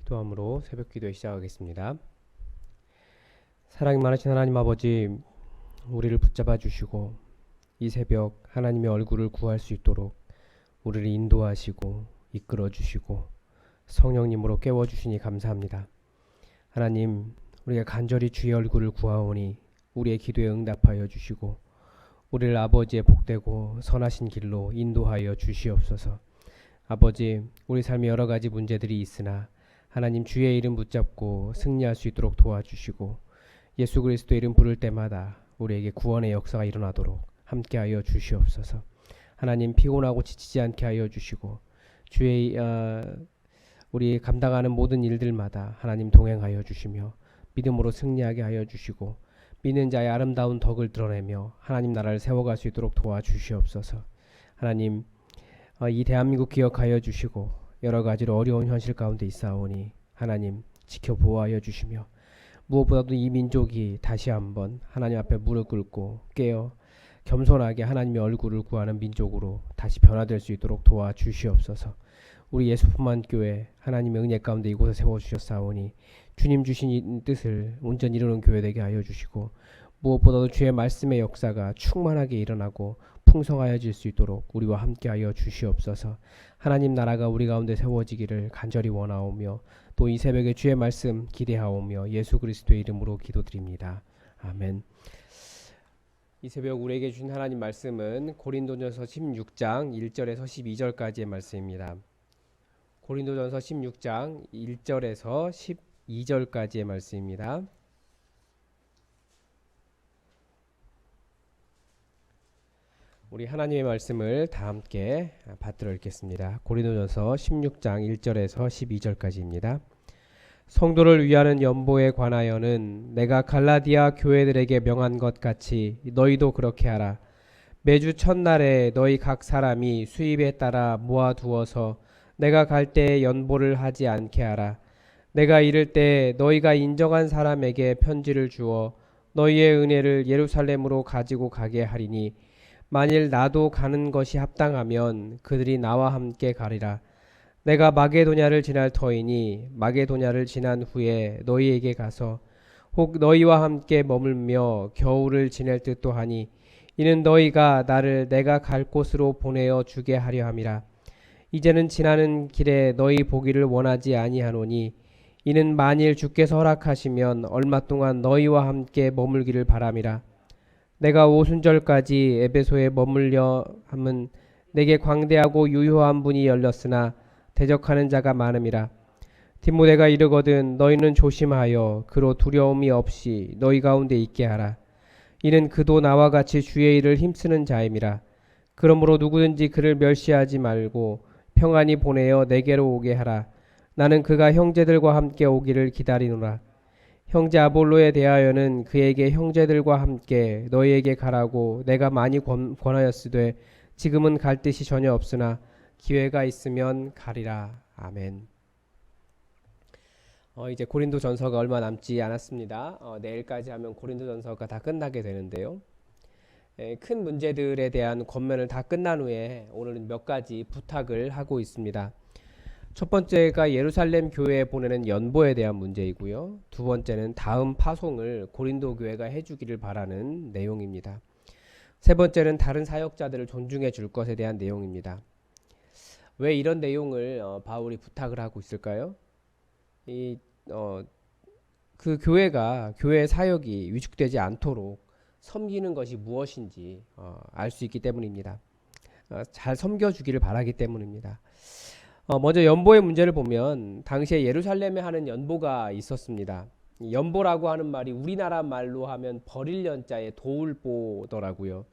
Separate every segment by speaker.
Speaker 1: 기도함으로 새벽 기도에 시작하겠습니다. 사랑이 많으신 하나님 아버지, 우리를 붙잡아 주시고 이 새벽 하나님의 얼굴을 구할 수 있도록 우리를 인도하시고 이끌어 주시고 성령님으로 깨워 주시니 감사합니다. 하나님, 우리가 간절히 주의 얼굴을 구하오니 우리의 기도에 응답하여 주시고 우리를 아버지의 복되고 선하신 길로 인도하여 주시옵소서. 아버지, 우리 삶에 여러 가지 문제들이 있으나 하나님 주의 이름 붙잡고 승리할 수 있도록 도와주시고 예수 그리스도 이름 부를 때마다 우리에게 구원의 역사가 일어나도록 함께하여 주시옵소서. 하나님, 피곤하고 지치지 않게 하여 주시고 주의 우리 감당하는 모든 일들마다 하나님 동행하여 주시며 믿음으로 승리하게 하여 주시고 믿는 자의 아름다운 덕을 드러내며 하나님 나라를 세워갈 수 있도록 도와주시옵소서. 하나님, 이 대한민국 기억하여 주시고 여러 가지로 어려운 현실 가운데 있사오니 하나님 지켜보호하여 주시며 무엇보다도 이 민족이 다시 한번 하나님 앞에 무릎 꿇고 깨어 겸손하게 하나님의 얼굴을 구하는 민족으로 다시 변화될 수 있도록 도와주시옵소서. 우리 예수품만 교회 하나님의 은혜 가운데 이곳에 세워주셨사오니 주님 주신 이 뜻을 온전히 이루는 교회 되게 하여 주시고 무엇보다도 주의 말씀의 역사가 충만하게 일어나고 풍성하여질 수 있도록 우리와 함께하여 주시옵소서. 하나님 나라가 우리 가운데 세워지기를 간절히 원하오며 또 이 새벽에 주의 말씀 기대하오며 예수 그리스도의 이름으로 기도드립니다. 아멘. 이 새벽 우리에게 주신 하나님 말씀은 고린도전서 16장 1절에서 12절까지의 말씀입니다. 고린도전서 16장 1절에서 12절까지의 말씀입니다. 우리 하나님의 말씀을 다 함께 받들어 읽겠습니다. 고린도전서 16장 1절에서 12절까지입니다. 성도를 위하는 연보에 관하여는 내가 갈라디아 교회들에게 명한 것 같이 너희도 그렇게 하라. 매주 첫날에 너희 각 사람이 수입에 따라 모아두어서 내가 갈 때에 연보를 하지 않게 하라. 내가 이를 때 너희가 인정한 사람에게 편지를 주어 너희의 은혜를 예루살렘으로 가지고 가게 하리니 만일 나도 가는 것이 합당하면 그들이 나와 함께 가리라. 내가 마게도냐를 지날 터이니 마게도냐를 지난 후에 너희에게 가서 혹 너희와 함께 머물며 겨울을 지낼 듯도 하니 이는 너희가 나를 내가 갈 곳으로 보내어 주게 하려 함이라. 이제는 지나는 길에 너희 보기를 원하지 아니하노니 이는 만일 주께서 허락하시면 얼마 동안 너희와 함께 머물기를 바람이라. 내가 오순절까지 에베소에 머물려 함은 내게 광대하고 유효한 문이 열렸으나 대적하는 자가 많음이라. 디모데가 이르거든 너희는 조심하여 그로 두려움이 없이 너희 가운데 있게 하라. 이는 그도 나와 같이 주의 일을 힘쓰는 자임이라. 그러므로 누구든지 그를 멸시하지 말고 평안히 보내어 내게로 오게 하라. 나는 그가 형제들과 함께 오기를 기다리노라. 형제 아볼로에 대하여는 그에게 형제들과 함께 너희에게 가라고 내가 많이 권하였으되 지금은 갈 뜻이 전혀 없으나 기회가 있으면 가리라. 아멘. 이제 고린도전서가 얼마 남지 않았습니다. 내일까지 하면 고린도전서가 다 끝나게 되는데요. 큰 문제들에 대한 권면을 다 끝난 후에 오늘은 몇 가지 부탁을 하고 있습니다. 첫 번째가 예루살렘 교회에 보내는 연보에 대한 문제이고요. 두 번째는 다음 파송을 고린도 교회가 해주기를 바라는 내용입니다. 세 번째는 다른 사역자들을 존중해 줄 것에 대한 내용입니다. 왜 이런 내용을 바울이 부탁을 하고 있을까요? 그 교회의 사역이 위축되지 않도록 섬기는 것이 무엇인지 알 수 있기 때문입니다. 잘 섬겨주기를 바라기 때문입니다. 먼저 연보의 문제를 보면 당시에 예루살렘에 하는 연보가 있었습니다. 연보라고 하는 말이 우리나라 말로 하면 버릴 연자에 도울보더라고요.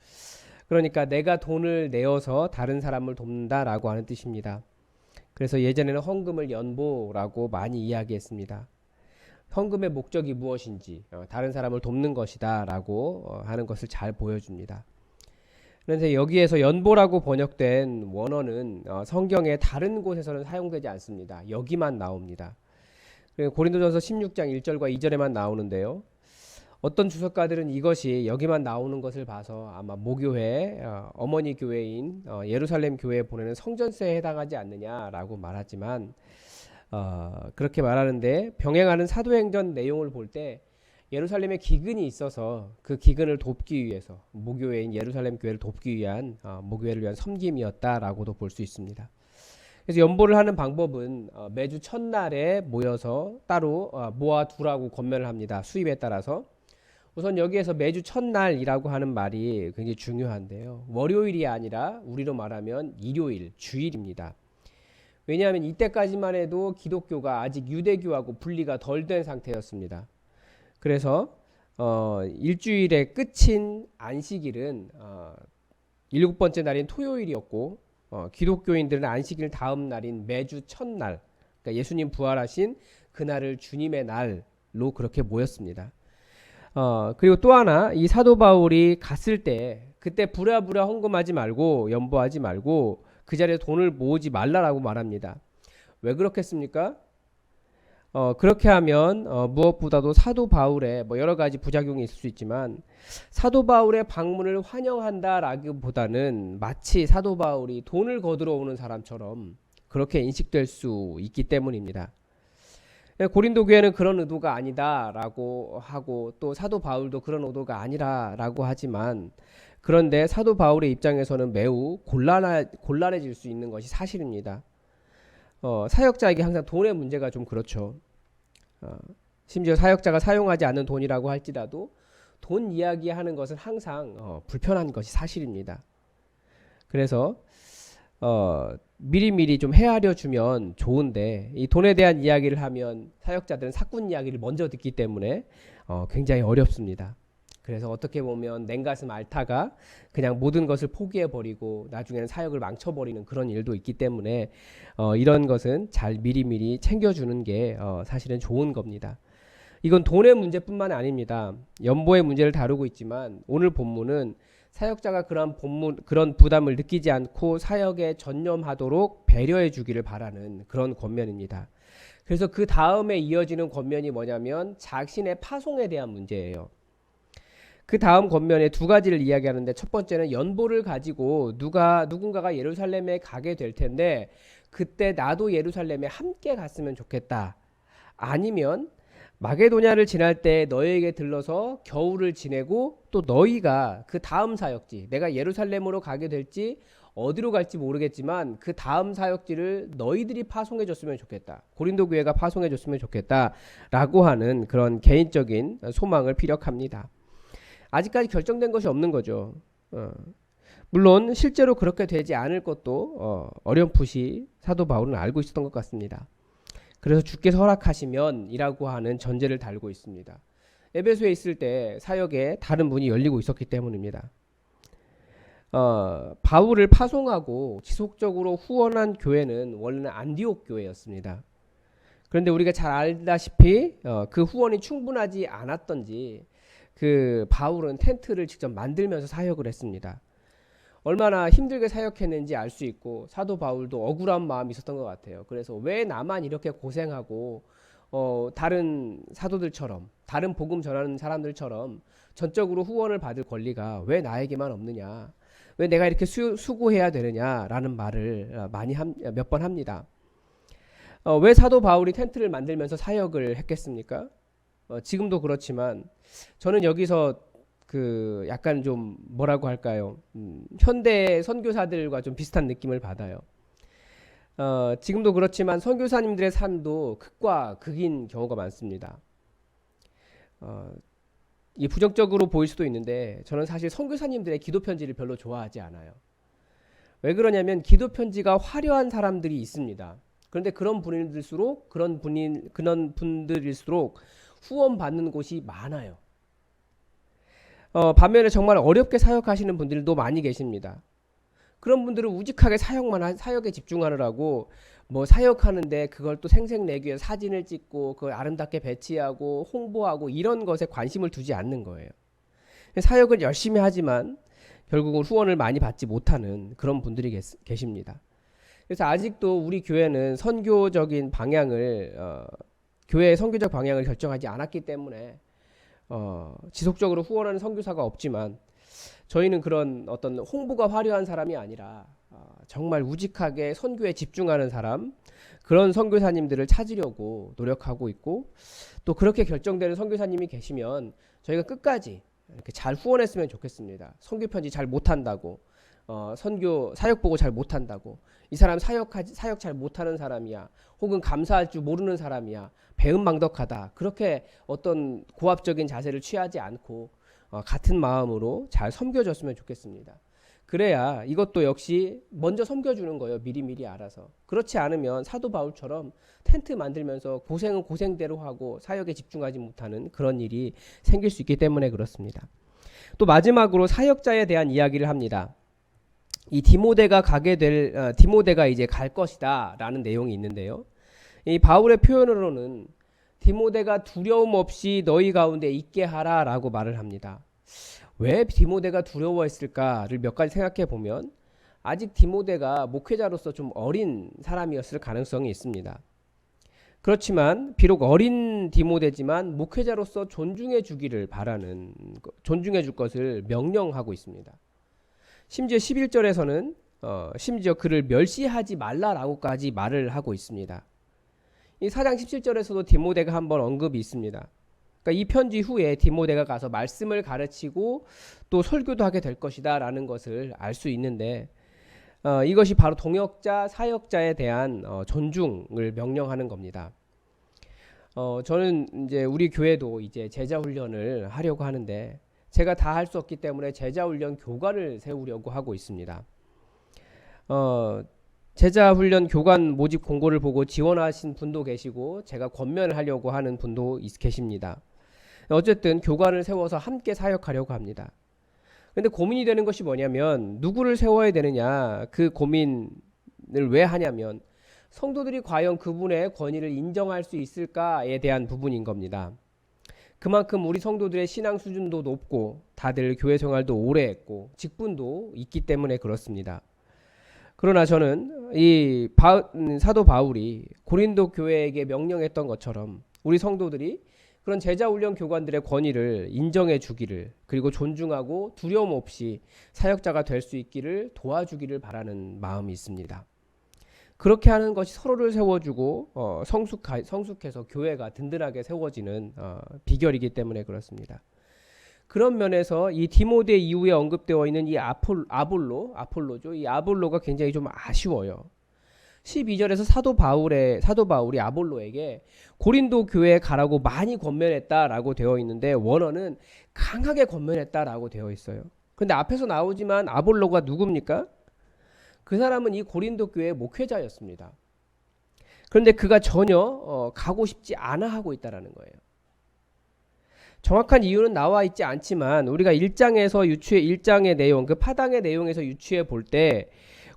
Speaker 1: 그러니까 내가 돈을 내어서 다른 사람을 돕는다라고 하는 뜻입니다. 그래서 예전에는 헌금을 연보라고 많이 이야기했습니다. 헌금의 목적이 무엇인지 다른 사람을 돕는 것이다 라고 하는 것을 잘 보여줍니다. 그런데 여기에서 연보라고 번역된 원어는 성경의 다른 곳에서는 사용되지 않습니다. 여기만 나옵니다. 고린도전서 16장 1절과 2절에만 나오는데요. 어떤 주석가들은 이것이 여기만 나오는 것을 봐서 아마 모교회, 어머니 교회인 예루살렘 교회에 보내는 성전세에 해당하지 않느냐라고 말하지만 그렇게 말하는데 병행하는 사도행전 내용을 볼 때 예루살렘에 기근이 있어서 그 기근을 돕기 위해서 모교회인 예루살렘 교회를 돕기 위한 모교회를 위한 섬김이었다라고도 볼 수 있습니다. 그래서 연보를 하는 방법은 매주 첫날에 모여서 따로 모아두라고 권면을 합니다. 수입에 따라서. 우선 여기에서 매주 첫날이라고 하는 말이 굉장히 중요한데요. 월요일이 아니라 우리로 말하면 일요일, 주일입니다. 왜냐하면 이때까지만 해도 기독교가 아직 유대교하고 분리가 덜 된 상태였습니다. 그래서 일주일의 끝인 안식일은 일곱 번째 날인 토요일이었고 기독교인들은 안식일 다음 날인 매주 첫날, 그러니까 예수님 부활하신 그날을 주님의 날로 그렇게 모였습니다. 그리고 또 하나, 이 사도 바울이 갔을 때 그때 부랴부랴 헌금하지 말고 연보하지 말고 그 자리에 돈을 모으지 말라라고 말합니다. 왜 그렇겠습니까? 그렇게 하면 무엇보다도 사도 바울의 여러 가지 부작용이 있을 수 있지만 사도 바울의 방문을 환영한다라기보다는 마치 사도 바울이 돈을 거두러 오는 사람처럼 그렇게 인식될 수 있기 때문입니다. 고린도 교회는 그런 의도가 아니다라고 하고 또 사도 바울도 그런 의도가 아니라라고 하지만 그런데 사도 바울의 입장에서는 매우 곤란해질 수 있는 것이 사실입니다. 사역자에게 항상 돈의 문제가 좀 그렇죠. 심지어 사역자가 사용하지 않는 돈이라고 할지라도 돈 이야기하는 것은 항상 불편한 것이 사실입니다. 그래서 미리미리 좀 헤아려 주면 좋은데 이 돈에 대한 이야기를 하면 사역자들은 사꾼 이야기를 먼저 듣기 때문에 굉장히 어렵습니다. 그래서 어떻게 보면 냉가슴 앓다가 그냥 모든 것을 포기해버리고 나중에는 사역을 망쳐버리는 그런 일도 있기 때문에 이런 것은 잘 미리미리 챙겨주는 게 사실은 좋은 겁니다. 이건 돈의 문제뿐만 아닙니다. 연보의 문제를 다루고 있지만 오늘 본문은 사역자가 그런 부담을 느끼지 않고 사역에 전념하도록 배려해 주기를 바라는 그런 권면입니다. 그래서 그 다음에 이어지는 권면이 뭐냐면 자신의 파송에 대한 문제예요. 그 다음 권면에 두 가지를 이야기하는데 첫 번째는 연보를 가지고 누군가가 예루살렘에 가게 될 텐데 그때 나도 예루살렘에 함께 갔으면 좋겠다. 아니면 마게도냐를 지날 때 너희에게 들러서 겨울을 지내고 또 너희가 그 다음 사역지, 내가 예루살렘으로 가게 될지 어디로 갈지 모르겠지만 그 다음 사역지를 너희들이 파송해 줬으면 좋겠다. 고린도 교회가 파송해 줬으면 좋겠다 라고 하는 그런 개인적인 소망을 피력합니다. 아직까지 결정된 것이 없는 거죠. 물론 실제로 그렇게 되지 않을 것도 어렴풋이 사도 바울은 알고 있었던 것 같습니다. 그래서 주께서 허락하시면 이라고 하는 전제를 달고 있습니다. 에베소에 있을 때 사역에 다른 문이 열리고 있었기 때문입니다. 바울을 파송하고 지속적으로 후원한 교회는 원래는 안디옥 교회였습니다. 그런데 우리가 잘 알다시피 그 후원이 충분하지 않았던지 그 바울은 텐트를 직접 만들면서 사역을 했습니다. 얼마나 힘들게 사역했는지 알 수 있고 사도 바울도 억울한 마음이 있었던 것 같아요. 그래서 왜 나만 이렇게 고생하고 다른 사도들처럼 다른 복음 전하는 사람들처럼 전적으로 후원을 받을 권리가 왜 나에게만 없느냐, 왜 내가 이렇게 수고해야 되느냐라는 말을 몇 번 합니다. 왜 사도 바울이 텐트를 만들면서 사역을 했겠습니까? 지금도 그렇지만 저는 여기서 그 약간 좀 뭐라고 할까요? 현대 선교사들과 좀 비슷한 느낌을 받아요. 지금도 그렇지만 선교사님들의 삶도 극과 극인 경우가 많습니다. 이 부정적으로 보일 수도 있는데 저는 사실 선교사님들의 기도 편지를 별로 좋아하지 않아요. 왜 그러냐면 기도 편지가 화려한 사람들이 있습니다. 그런데 그런 분들일수록 후원 받는 곳이 많아요. 반면에 정말 어렵게 사역하시는 분들도 많이 계십니다. 그런 분들은 우직하게 사역에 집중하느라고 사역하는데 그걸 또 생색내기 위해 사진을 찍고 그걸 아름답게 배치하고 홍보하고 이런 것에 관심을 두지 않는 거예요. 사역을 열심히 하지만 결국은 후원을 많이 받지 못하는 그런 분들이 계십니다. 그래서 아직도 우리 교회는 선교적인 방향을 교회의 선교적 방향을 결정하지 않았기 때문에 지속적으로 후원하는 선교사가 없지만 저희는 그런 어떤 홍보가 화려한 사람이 아니라 정말 우직하게 선교에 집중하는 사람, 그런 선교사님들을 찾으려고 노력하고 있고, 또 그렇게 결정되는 선교사님이 계시면 저희가 끝까지 이렇게 잘 후원했으면 좋겠습니다. 선교 편지 잘 못한다고, 선교 사역 보고 잘 못한다고, 이 사람 사역 잘 못하는 사람이야, 혹은 감사할 줄 모르는 사람이야, 배은망덕하다, 그렇게 어떤 고압적인 자세를 취하지 않고 같은 마음으로 잘 섬겨줬으면 좋겠습니다. 그래야 이것도 역시 먼저 섬겨주는 거예요. 미리미리 알아서. 그렇지 않으면 사도 바울처럼 텐트 만들면서 고생은 고생대로 하고 사역에 집중하지 못하는 그런 일이 생길 수 있기 때문에 그렇습니다. 또 마지막으로 사역자에 대한 이야기를 합니다. 이 디모데가 이제 갈 것이다 라는 내용이 있는데요. 이 바울의 표현으로는 디모데가 두려움 없이 너희 가운데 있게 하라 라고 말을 합니다. 왜 디모데가 두려워했을까를 몇 가지 생각해 보면 아직 디모데가 목회자로서 좀 어린 사람이었을 가능성이 있습니다. 그렇지만 비록 어린 디모데지만 목회자로서 존중해 주기를 바라는, 존중해 줄 것을 명령하고 있습니다. 심지어 11절에서는 심지어 그를 멸시하지 말라라고까지 말을 하고 있습니다. 이 4장 17절에서도 디모데가 한번 언급이 있습니다. 그러니까 이 편지 후에 디모데가 가서 말씀을 가르치고 또 설교도 하게 될 것이다 라는 것을 알 수 있는데, 이것이 바로 동역자, 사역자에 대한 존중을 명령하는 겁니다. 저는 이제 우리 교회도 이제 제자 훈련을 하려고 하는데 제가 다 할 수 없기 때문에 제자 훈련 교관을 세우려고 하고 있습니다. 제자 훈련 교관 모집 공고를 보고 지원하신 분도 계시고 제가 권면을 하려고 하는 분도 계십니다. 어쨌든 교관을 세워서 함께 사역하려고 합니다. 근데 고민이 되는 것이 뭐냐면 누구를 세워야 되느냐, 그 고민을 왜 하냐면 성도들이 과연 그분의 권위를 인정할 수 있을까에 대한 부분인 겁니다. 그만큼 우리 성도들의 신앙 수준도 높고 다들 교회 생활도 오래 했고 직분도 있기 때문에 그렇습니다. 그러나 저는 이 사도 바울이 고린도 교회에게 명령했던 것처럼 우리 성도들이 그런 제자훈련 교관들의 권위를 인정해 주기를, 그리고 존중하고 두려움 없이 사역자가 될 수 있기를 도와주기를 바라는 마음이 있습니다. 그렇게 하는 것이 서로를 세워주고 성숙해서 교회가 든든하게 세워지는 비결이기 때문에 그렇습니다. 그런 면에서 이 디모데 이후에 언급되어 있는 이 아볼로죠. 이 아볼로가 굉장히 좀 아쉬워요. 12절에서 사도 바울이 아볼로에게 고린도 교회에 가라고 많이 권면했다라고 되어 있는데 원어는 강하게 권면했다라고 되어 있어요. 근데 앞에서 나오지만 아볼로가 누굽니까? 그 사람은 이 고린도 교회의 목회자였습니다. 그런데 그가 전혀 가고 싶지 않아 하고 있다라는 거예요. 정확한 이유는 나와 있지 않지만 우리가 1장의 내용, 그 파당의 내용에서 유추해 볼 때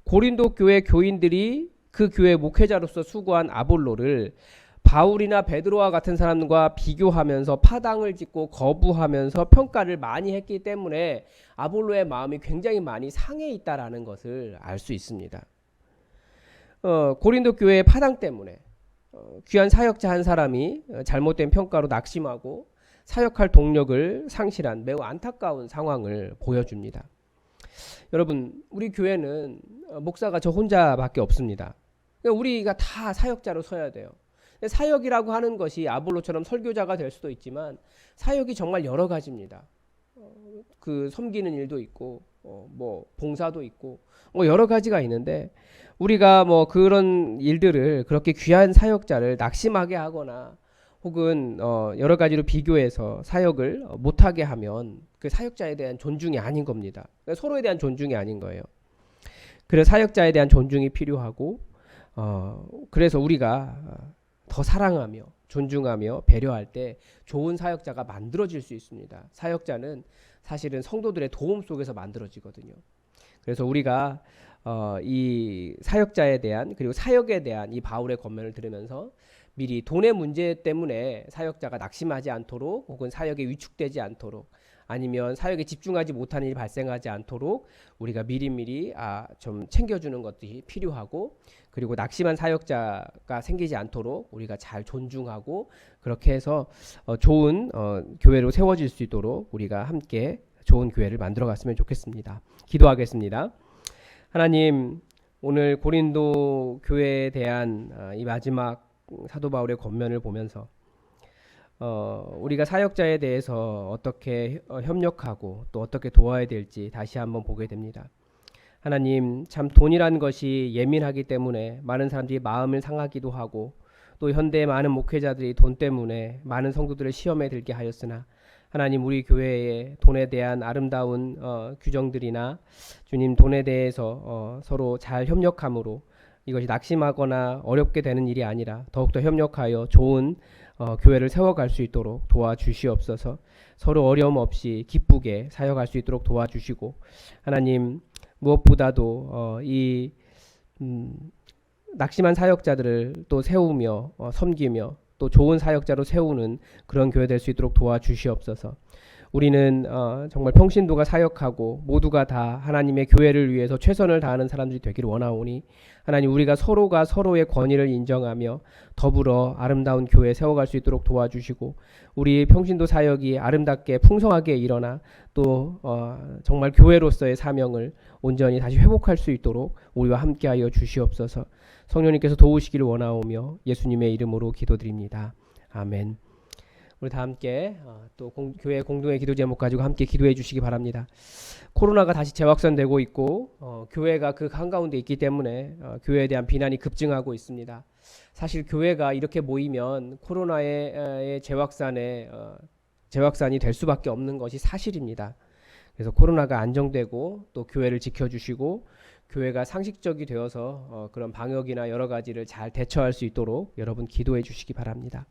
Speaker 1: 고린도 교회 교인들이 그 교회 목회자로서 수고한 아볼로를 바울이나 베드로와 같은 사람과 비교하면서 파당을 짓고 거부하면서 평가를 많이 했기 때문에 아볼로의 마음이 굉장히 많이 상해 있다라는 것을 알 수 있습니다. 고린도 교회의 파당 때문에 귀한 사역자 한 사람이 잘못된 평가로 낙심하고 사역할 동력을 상실한 매우 안타까운 상황을 보여줍니다. 여러분, 우리 교회는 목사가 저 혼자밖에 없습니다. 그러니까 우리가 다 사역자로 서야 돼요. 사역이라고 하는 것이 아볼로처럼 설교자가 될 수도 있지만 사역이 정말 여러 가지입니다. 그 섬기는 일도 있고 뭐 봉사도 있고 뭐 여러 가지가 있는데 우리가 뭐 그런 일들을 그렇게 귀한 사역자를 낙심하게 하거나 혹은 여러 가지로 비교해서 사역을 못하게 하면 그 사역자에 대한 존중이 아닌 겁니다. 서로에 대한 존중이 아닌 거예요. 그래서 사역자에 대한 존중이 필요하고 그래서 우리가 더 사랑하며 존중하며 배려할 때 좋은 사역자가 만들어질 수 있습니다. 사역자는 사실은 성도들의 도움 속에서 만들어지거든요. 그래서 우리가 이 사역자에 대한 그리고 사역에 대한 이 바울의 권면을 들으면서 미리 돈의 문제 때문에 사역자가 낙심하지 않도록 혹은 사역에 위축되지 않도록 아니면 사역에 집중하지 못하는 일이 발생하지 않도록 우리가 미리미리 좀 챙겨주는 것들이 필요하고 그리고 낙심한 사역자가 생기지 않도록 우리가 잘 존중하고 그렇게 해서 좋은 교회로 세워질 수 있도록 우리가 함께 좋은 교회를 만들어 갔으면 좋겠습니다. 기도하겠습니다. 하나님, 오늘 고린도 교회에 대한 이 마지막 사도 바울의 권면을 보면서 우리가 사역자에 대해서 어떻게 협력하고 또 어떻게 도와야 될지 다시 한번 보게 됩니다. 하나님, 참 돈이란 것이 예민하기 때문에 많은 사람들이 마음을 상하기도 하고 또 현대의 많은 목회자들이 돈 때문에 많은 성도들을 시험에 들게 하였으나 하나님, 우리 교회에 돈에 대한 아름다운 규정들이나 주님 돈에 대해서 서로 잘 협력함으로 이것이 낙심하거나 어렵게 되는 일이 아니라 더욱더 협력하여 좋은 교회를 세워갈 수 있도록 도와주시옵소서. 서로 어려움 없이 기쁘게 사역할 수 있도록 도와주시고 하나님, 무엇보다도 이 낙심한 사역자들을 또 세우며 섬기며 또 좋은 사역자로 세우는 그런 교회 될 수 있도록 도와주시옵소서. 우리는 정말 평신도가 사역하고 모두가 다 하나님의 교회를 위해서 최선을 다하는 사람들이 되기를 원하오니 하나님, 우리가 서로가 서로의 권위를 인정하며 더불어 아름다운 교회 세워갈 수 있도록 도와주시고 우리 평신도 사역이 아름답게 풍성하게 일어나 또 정말 교회로서의 사명을 온전히 다시 회복할 수 있도록 우리와 함께하여 주시옵소서. 성령님께서 도우시기를 원하오며 예수님의 이름으로 기도드립니다. 아멘. 우리 다 함께 또 교회 공동의 기도 제목 가지고 함께 기도해 주시기 바랍니다. 코로나가 다시 재확산되고 있고 교회가 그 한가운데 있기 때문에 교회에 대한 비난이 급증하고 있습니다. 사실 교회가 이렇게 모이면 코로나의 재확산이 될 수밖에 없는 것이 사실입니다. 그래서 코로나가 안정되고 또 교회를 지켜주시고 교회가 상식적이 되어서 그런 방역이나 여러 가지를 잘 대처할 수 있도록 여러분 기도해 주시기 바랍니다.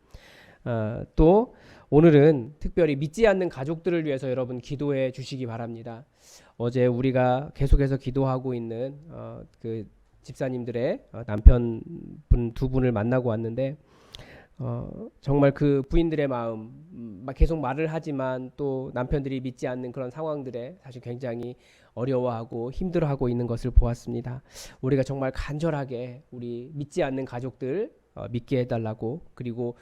Speaker 1: 또 오늘은 특별히 믿지 않는 가족들을 위해서 여러분 기도해 주시기 바랍니다. 어제 우리가 계속해서 기도하고 있는 그 집사님들의 남편분 두 분을 만나고 왔는데 정말 그 부인들의 마음 계속 말을 하지만 또 남편들이 믿지 않는 그런 상황들에 사실 굉장히 어려워하고 힘들어하고 있는 것을 보았습니다. 우리가 정말 간절하게 우리 믿지 않는 가족들 믿게 해달라고, 그리고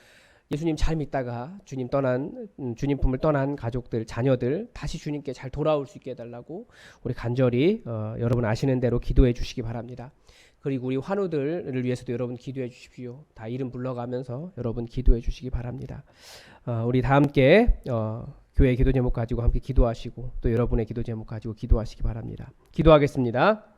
Speaker 1: 예수님 잘 믿다가 주님 품을 떠난 가족들, 자녀들 다시 주님께 잘 돌아올 수 있게 해달라고 우리 간절히 여러분 아시는 대로 기도해 주시기 바랍니다. 그리고 우리 환우들을 위해서도 여러분 기도해 주십시오. 다 이름 불러가면서 여러분 기도해 주시기 바랍니다. 우리 다 함께 교회 기도 제목 가지고 함께 기도하시고 또 여러분의 기도 제목 가지고 기도하시기 바랍니다. 기도하겠습니다.